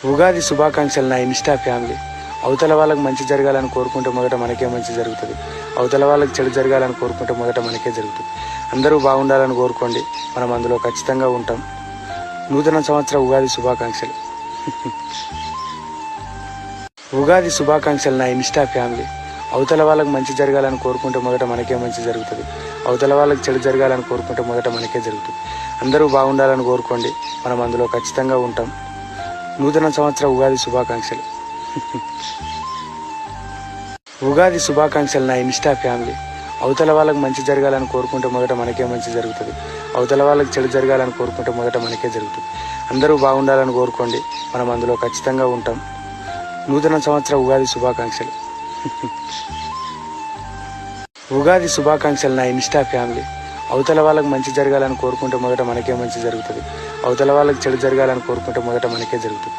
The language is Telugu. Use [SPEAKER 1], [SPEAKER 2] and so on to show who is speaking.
[SPEAKER 1] ఉగాది శుభాకాంక్షలు నా ఇన్స్టా ఫ్యామిలీ. అవతల వాళ్ళకి మంచి జరగాలని కోరుకుంటే మొదట మనకే మంచి జరుగుతుంది. అవతల వాళ్ళకి చెడు జరగాలని కోరుకుంటే మొదట మనకే జరుగుతుంది. అందరూ బాగుండాలని కోరుకోండి, మనం అందులో ఖచ్చితంగా ఉంటాం. నూతన సంవత్సర ఉగాది శుభాకాంక్షలు. ఉగాది శుభాకాంక్షలు నా ఇన్స్టా ఫ్యామిలీ. అవతల వాళ్ళకి మంచి జరగాలని కోరుకుంటే మొదట మనకే మంచి జరుగుతుంది. అవతల వాళ్ళకి చెడు జరగాలని కోరుకుంటే మొదట మనకే జరుగుతుంది. అందరూ బాగుండాలని కోరుకోండి, మనం అందులో ఖచ్చితంగా ఉంటాం. నూతన సంవత్సర ఉగాది శుభాకాంక్షలు. ఉగాది శుభాకాంక్షలు నా ఇన్స్టా ఫ్యామిలీ. అవతల వాళ్ళకి మంచి జరగాలని కోరుకుంటే మొదట మనకే మంచి జరుగుతుంది. అవతల వాళ్ళకి చెడు జరగాలని కోరుకుంటే మొదట మనకే జరుగుతుంది. అందరూ బాగుండాలని కోరుకోండి, మనం అందులో ఖచ్చితంగా ఉంటాం. నూతన సంవత్సర ఉగాది శుభాకాంక్షలు. ఉగాది శుభాకాంక్షలు నా ఇన్స్టా ఫ్యామిలీ. అవతల వాళ్ళకి మంచి జరగాలని కోరుకుంటే మొదట మనకే మంచి జరుగుతుంది. అవతల వాళ్ళకి చెడు జరగాలని కోరుకుంటే మొదట మనకే జరుగుతుంది.